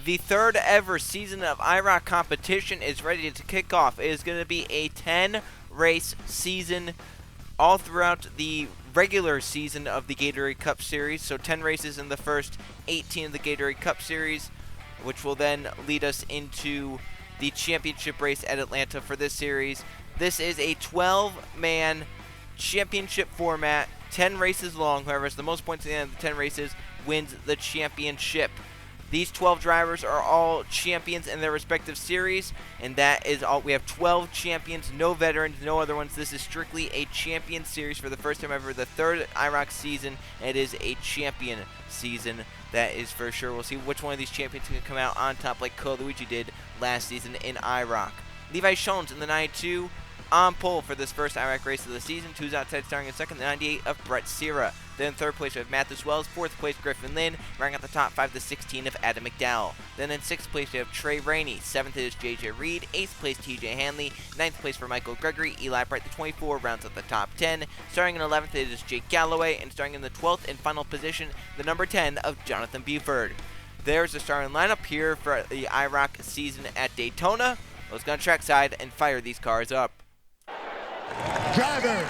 The third ever season of IROC competition is ready to kick off. It is going to be a 10-race season all throughout the regular season of the Gatorade Cup Series. So 10 races in the first 18 of the Gatorade Cup Series, which will then lead us into the championship race at Atlanta for this series. This is a 12-man championship format, 10 races long. Whoever has the most points at the end of the 10 races wins the championship. These 12 drivers are all champions in their respective series, and that is all. We have 12 champions, no veterans, no other ones. This is strictly a champion series for the first time ever, the third IROC season. It is a champion season, that is for sure. We'll see which one of these champions can come out on top like Luigi did last season in IROC. Levi Schoens in the 92 on pole for this first IROC race of the season. Two's outside starting in second, the 98 of Brett Sierra. Then in third place we have Mathis Wells, fourth place Griffin Lynn, rounding out the top 5, the 16 of Adam McDowell. Then in sixth place we have Trey Rainey, seventh is JJ Reed, eighth place TJ Hanley, ninth place for Michael Gregory. Eli Bright, the 24, rounds out the top 10. Starting in 11th it is Jake Galloway, and starting in the 12th and final position, the number 10 of Jonathan Buford. There's the starting lineup here for the IROC season at Daytona. Let's go on trackside and fire these cars up. Driver,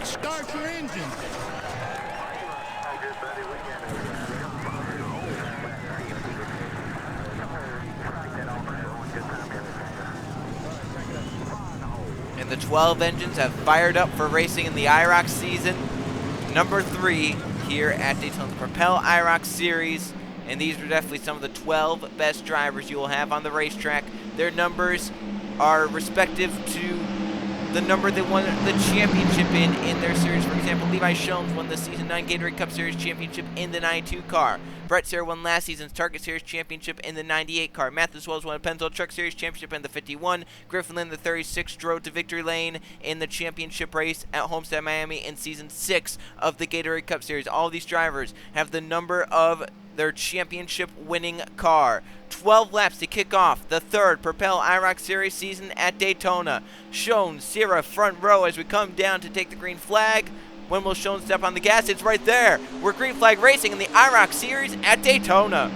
start your engine. And the 12 engines have fired up for racing in the IROC season number 3 here at Daytona, the Propel IROC Series. And these are definitely some of the 12 best drivers you will have on the racetrack. Their numbers are respective to the number they won the championship in their series. For example, Levi Schoens won the Season 9 Gatorade Cup Series championship in the 92 car. Brett Sierra won last season's Target Series championship in the 98 car. Mathis Wells won a Pennzoil Truck Series championship in the 51. Griffin Lynn, the 36, drove to victory lane in the championship race at Homestead, Miami in Season 6 of the Gatorade Cup Series. All of these drivers have the number of their championship winning car. 12 laps to kick off the third Propel IROC Series season at Daytona. Schoens, Sierra, front row as we come down to take the green flag. When will Schoens step on the gas? It's right there. We're green flag racing in the IROC Series at Daytona.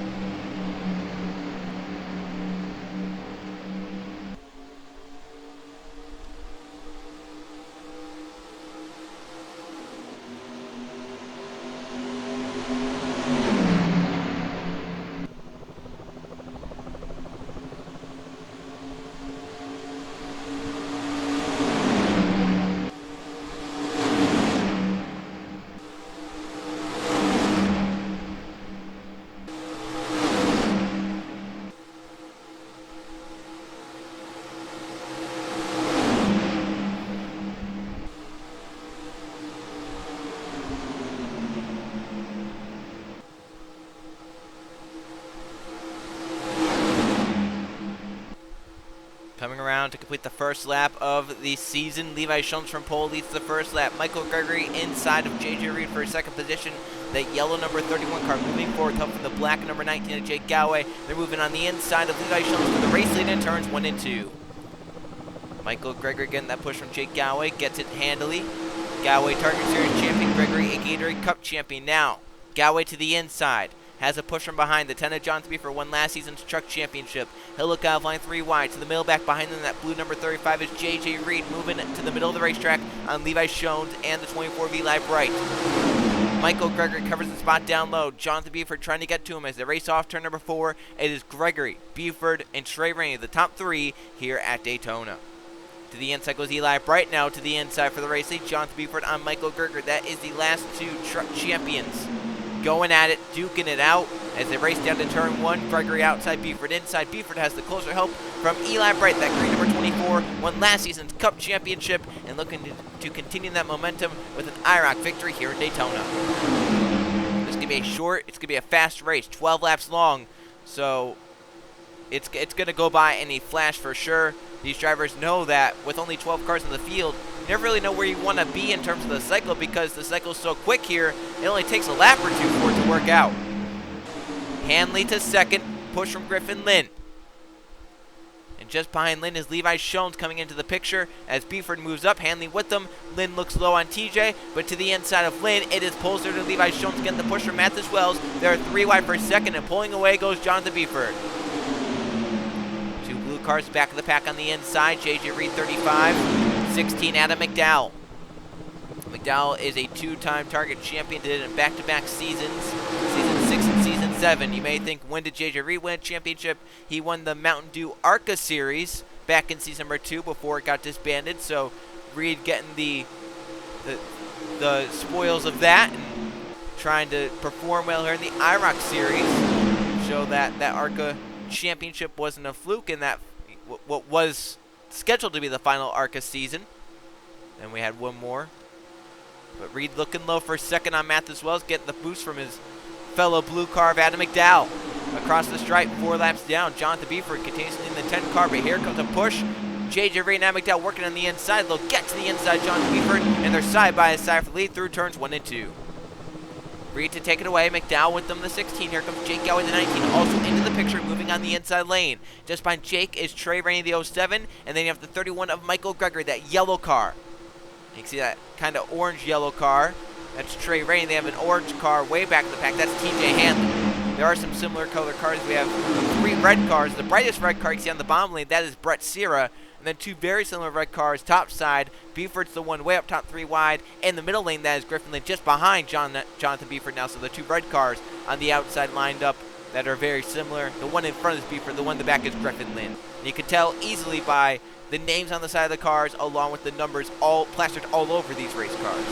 Coming around to complete the first lap of the season, Levi Schoens from pole leads the first lap. Michael Gregory inside of JJ Reed for second position. That yellow number 31 car moving forward, helping the black number 19 of Jake Galloway. They're moving on the inside of Levi Schoens for the race lead in turns 1 and 2. Michael Gregory getting that push from Jake Galloway, gets it handily. Galloway, Target Series champion, Gregory, a Gatorade Cup champion. Now, Galloway to the inside. Has a push from behind. The 10 of John Buford won last season's truck championship. He'll look out of line 3 wide. To the middle back behind them, that blue number 35 is JJ Reed moving to the middle of the racetrack on Levi Schoens and the 24 of Eli Bright. Michael Gregory covers the spot down low. Jonathan Buford trying to get to him as they race off turn number 4. It is Gregory, Buford, and Trey Rainey, the top 3 here at Daytona. To the inside goes Eli Bright now to the inside for the race lead. Jonathan Buford on Michael Gregory. That is the last 2 truck champions. Going at it, duking it out as they race down to turn 1. Gregory outside, Buford inside. Buford has the closer help from Eli Bright, that green number 24, won last season's Cup Championship and looking to continue that momentum with an IROC victory here in Daytona. This is going to be a short, it's going to be a fast race, 12 laps long, so it's going to go by in a flash for sure. These drivers know that with only 12 cars in the field, you never really know where you want to be in terms of the cycle because the cycle's so quick here, it only takes a lap or 2 for it to work out. Hanley to second, push from Griffin Lynn. And just behind Lynn is Levi Shones coming into the picture as Beeford moves up. Hanley with them. Lynn looks low on TJ, but to the inside of Lynn, it is Polster to Levi Shones getting the push from Mathis Wells. They're 3 wide for second, and pulling away goes Jonathan Beeford. 2 blue cars back of the pack on the inside. JJ Reed 35, 16 Adam McDowell. McDowell is a 2-time target champion, did it in back-to-back seasons, season 6 and season 7. You may think, when did JJ Reed win a championship? He won the Mountain Dew IROC Series back in season number 2 before it got disbanded. So Reed getting the spoils of that and trying to perform well here in the IROC Series. Show that that ARCA championship wasn't a fluke, and that what was scheduled to be the final ARCA season. Then we had one more. But Reed looking low for second on Mathis Wells, getting the boost from his fellow blue car of Adam McDowell. Across the stripe, 4 laps down. Jonathan Beeford continues in the 10 car, but here comes a push. JJ Reed and Adam McDowell working on the inside. They'll get to the inside, Jonathan Beeford, and they're side by side for the lead through turns 1 and 2. Reed to take it away. McDowell with them, the 16. Here comes Jake Galloway, the 19, also into the picture, moving on the inside lane. Just behind Jake is Trey Rainey, the 07, and then you have the 31 of Michael Gregory, that yellow car. You can see that kind of orange-yellow car. That's Trey Rainey. They have an orange car way back in the pack. That's TJ Hanley. There are some similar color cars. We have 3 red cars. The brightest red car you can see on the bottom lane, that is Brett Sierra. And then 2 very similar red cars, top side. Beeford's the one way up top, 3 wide. And the middle lane, that is Griffin Lynn, just behind Jonathan Beeford now. So the 2 red cars on the outside lined up that are very similar. The one in front is Beeford. The one in the back is Griffin Lynn. And you can tell easily by the names on the side of the cars, along with the numbers all plastered all over these race cars.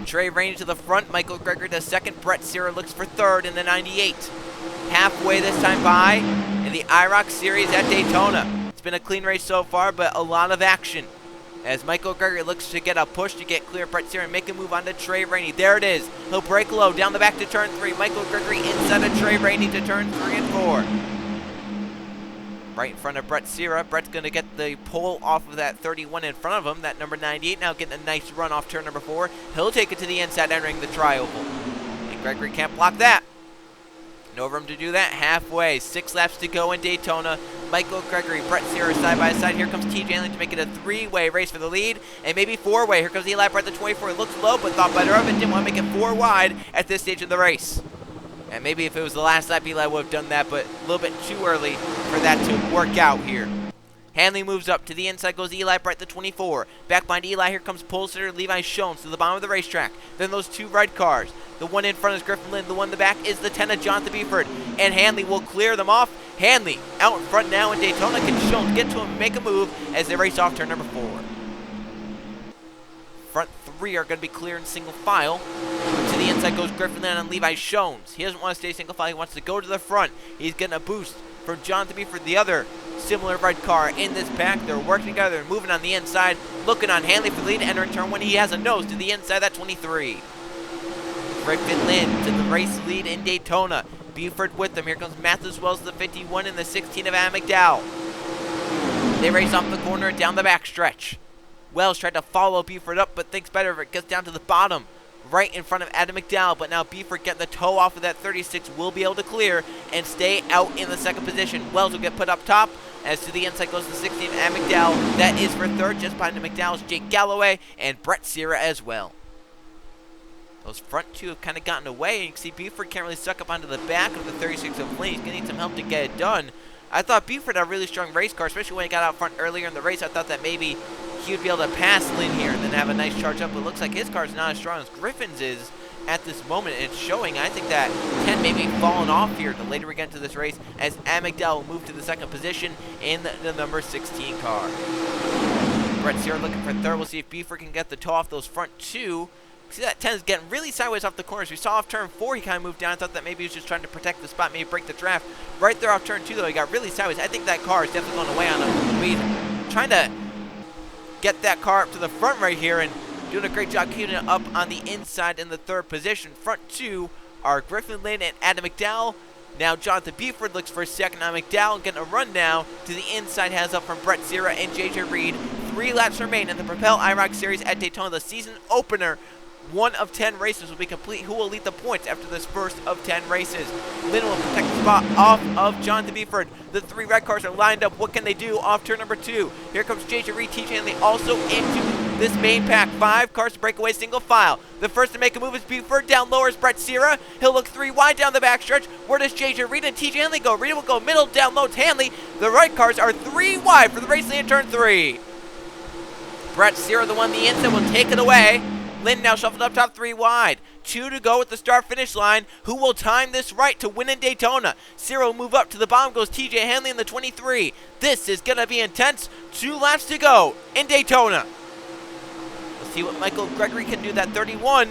Trey Rainey to the front, Michael Gregory to second, Brett Sierra looks for third in the 98. Halfway this time by in the IROC Series at Daytona. It's been a clean race so far, but a lot of action. As Michael Gregory looks to get a push to get clear of Brett Sierra and make a move on to Trey Rainey. There it is. He'll break low down the back to turn 3. Michael Gregory inside of Trey Rainey to turn 3 and 4. Right in front of Brett Sierra. Brett's going to get the pole off of that 31 in front of him. That number 98 now getting a nice run off turn number 4. He'll take it to the inside, entering the tri-oval. And Gregory can't block that. No room to do that. Halfway. 6 laps to go in Daytona. Michael Gregory, Brett Sierra side by side. Here comes TJ Hanley to make it a 3-way race for the lead. And maybe 4-way. Here comes Eli Brett, the 24. It looks low, but thought better of it. Didn't want to make it 4 wide at this stage of the race. And maybe if it was the last lap, Eli would have done that, but a little bit too early for that to work out here. Hanley moves up. To the inside goes Eli Brett, the 24. Back behind Eli, here comes Polster, Levi Shones to the bottom of the racetrack. Then those 2 red cars. The one in front is Griffin Lynn. The one in the back is the 10 of Jonathan Beeford. And Hanley will clear them off. Hanley out in front now in Daytona. Can Shones get to him and make a move as they race off turn number 4. Front 3 are going to be clear in single file. To the inside goes Griffin Lynn and Levi Shones. He doesn't want to stay single file. He wants to go to the front. He's getting a boost from Jonathan Beeford, the other similar red car in this pack. They're working together and moving on the inside. Looking on Hanley for the lead, entering turn 1. He has a nose to the inside, that 23. Griffin Lynn to the race lead in Daytona. Beeford with them. Here comes Mathis Wells, the 51, and the 16 of Adam McDowell. They race off the corner down the back stretch. Wells tried to follow Beeford up, but thinks better of it. Gets down to the bottom, right in front of Adam McDowell. But now Beeford getting the toe off of that 36 will be able to clear and stay out in the second position. Wells will get put up top. As to the inside goes the 16, Adam McDowell. That is for third. Just behind the McDowell's Jake Galloway and Brett Sierra as well. Those front 2 have kind of gotten away. And you can see Beeford can't really suck up onto the back of the 36 of Lynn. He's going to need some help to get it done. I thought Beeford had a really strong race car, especially when he got out front earlier in the race. I thought that maybe he would be able to pass Lynn here and then have a nice charge up. But it looks like his car is not as strong as Griffin's is at this moment. And it's showing. I think that 10 may be falling off here the later we get into this race, as Adam McDowell will move to the second position in the number 16 car. Brett Sierra looking for third. We'll see if Beeford can get the toe off those front 2. See that 10 is getting really sideways off the corners. We saw off turn 4 he kind of moved down. I thought that maybe he was just trying to protect the spot, maybe break the draft. Right there off turn 2 though, he got really sideways. I think that car is definitely going away on him. He's trying to get that car up to the front right here and doing a great job keeping it up on the inside in the third position. Front 2 are Griffin Lynn and Adam McDowell. Now Jonathan Beeford looks for a second on McDowell, getting a run now to the inside, has up from Brett Sierra and JJ Reed. 3 laps remain in the Propel IROC Series at Daytona, the season opener 1 of 10 races will be complete. Who will lead the points after this first of 10 races? Lynn will protect the spot off of Jonathan Beeford. The 3 red cars are lined up. What can they do off turn number 2? Here comes JJ Reed, TJ Hanley also into this main pack. 5 cars to break away single file. The first to make a move is Beeford. Down lower is Brett Sierra. He'll look 3 wide down the backstretch. Where does JJ Reed and TJ Hanley go? Reed will go middle, down low to Hanley. The right cars are 3 wide for the race lead in turn 3. Brett Sierra, the one on the inside, will take it away. Lynn now shuffled up top 3 wide. 2 to go at the start-finish line. Who will time this right to win in Daytona? Sierra will move up. To the bottom goes TJ Hanley in the 23. This is going to be intense. 2 laps to go in Daytona. Let's see what Michael Gregory can do. That 31.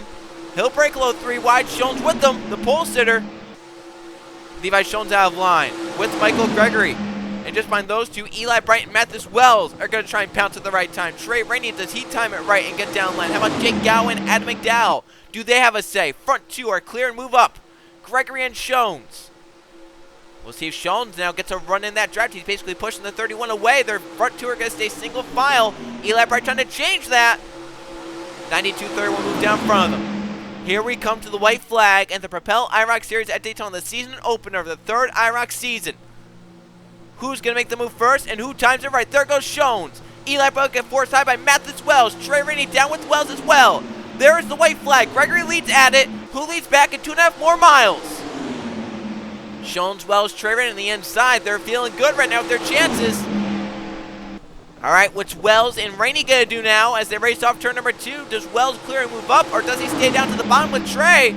He'll break low 3 wide. Schoen's with them, the pole sitter. Levi Schoen's out of line with Michael Gregory. And just behind those 2, Eli Bright and Mathis Wells are going to try and pounce at the right time. Trey Rainey, does he time it right and get down line? How about Jake Gowan and Adam McDowell? Do they have a say? Front 2 are clear and move up. Gregory and Schoen's. We'll see if Schoen's now gets a run in that draft. He's basically pushing the 31 away. Their front 2 are going to stay single file. Eli Bright trying to change that. 92.30 will move down in front of them. Here we come to the white flag and the Propel IROC Series at Daytona, the season opener of the 3rd IROC season. Who's going to make the move first and who times it right? There goes Schoen's. Eli Bright gets forced high by Mathis Wells. Trey Rainey down with Wells as well. There is the white flag. Gregory leads at it. Who leads back in 2.5 more miles? Schoen's, Wells, Trey Rainey on the inside. They're feeling good right now with their chances. All right, what's Wells and Rainey going to do now as they race off turn number 2? Does Wells clear and move up, or does he stay down to the bottom with Trey?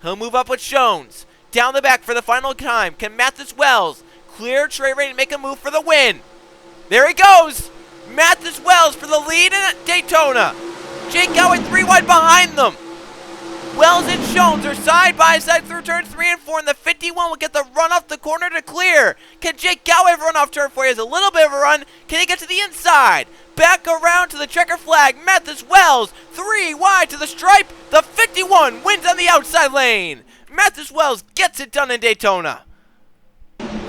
He'll move up with Schoen's. Down the back for the final time. Can Mathis Wells clear Trey Rainey and make a move for the win? There he goes. Mathis Wells for the lead in Daytona. Jake Gowan 3 wide behind them. Wells and Schoen's are side by side through turns 3 and 4, and the 51 will get the run off the corner to clear. Can Jake Gowan run off turn 4? He has a little bit of a run. Can he get to the inside? Back around to the checker flag. Mathis Wells 3 wide to the stripe. The 51 wins on the outside lane. Mathis Wells gets it done in Daytona.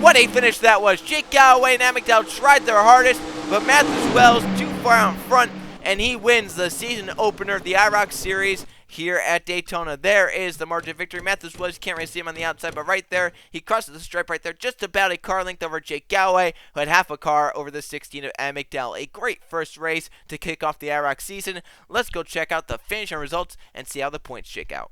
What a finish that was. Jake Galloway and Adam McDowell tried their hardest, but Mathis Wells too far out in front, and he wins the season opener of the IROC Series here at Daytona. There is the margin of victory. Mathis Wells, you can't really see him on the outside, but right there, he crosses the stripe right there, just about a car length over Jake Galloway, who had half a car over the 16 of Adam McDowell. A great first race to kick off the IROC season. Let's go check out the finishing results and see how the points shake out.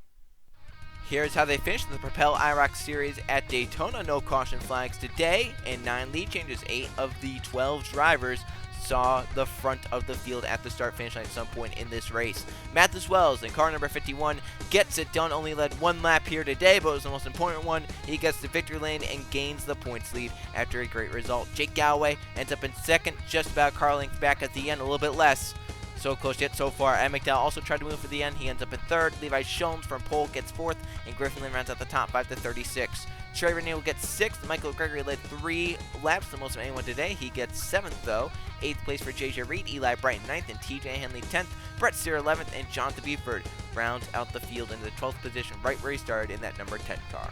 Here's how they finished the Propel IROC Series at Daytona. No caution flags today, and 9 lead changes. 8 of the 12 drivers saw the front of the field at the start-finish line at some point in this race. Mathis Wells in car number 51 gets it done. Only led 1 lap here today, but it was the most important one. He gets the victory lane and gains the points lead after a great result. Jake Galloway ends up in second, just about car length back at the end, a little bit less. So close yet so far. Adam McDowell also tried to move for the end. He ends up in third. Levi Schoen's from pole gets fourth, and Griffin Lynn rounds out the top 5 to 36. Trey Rainey gets 6th. Michael Gregory led 3 laps, the most of anyone today. He gets 7th, though. 8th place for JJ Reed, Eli Bright 9th, and TJ Hanley 10th. Brett Sierra 11th, and Jonathan Beeford rounds out the field in the 12th position, right where he started in that number 10 car.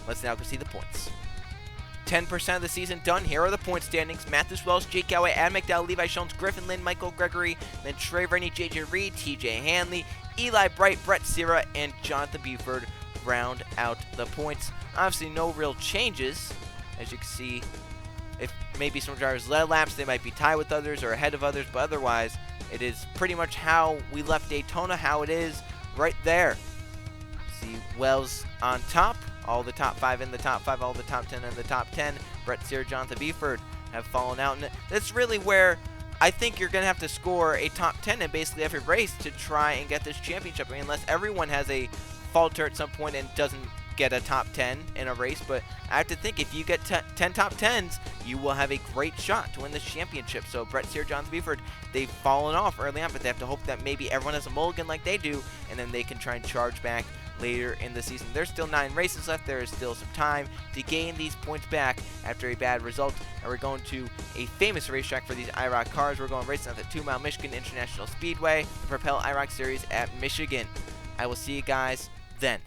Let's now go see the points. 10% of the season done. Here are the point standings. Mathis Wells, Jake Galloway, Adam McDowell, Levi Schoen's, Griffin Lynn, Michael Gregory, then Trey Rainey, JJ Reed, TJ Hanley, Eli Bright, Brett Sierra, and Jonathan Beeford round out the points. Obviously, no real changes. As you can see, if maybe some drivers led laps, they might be tied with others or ahead of others, but otherwise, it is pretty much how we left Daytona, how it is right there. See Wells on top. All the top 5 in the top 5, all the top 10 in the top 10. Brett Sierra, Jonathan Beeford have fallen out. And that's really where I think you're going to have to score a top 10 in basically every race to try and get this championship. I mean, unless everyone has a falter at some point and doesn't get a top 10 in a race. But I have to think if you get 10 top 10s, you will have a great shot to win this championship. So Brett Sierra, Jonathan Beeford, they've fallen off early on, but they have to hope that maybe everyone has a mulligan like they do, and then they can try and charge back later in the season. There's still 9 races left. There is still some time to gain these points back after a bad result. And we're going to a famous racetrack for these IROC cars. We're going racing at the 2 Mile Michigan International Speedway, the Propel IROC Series at Michigan. I will see you guys then.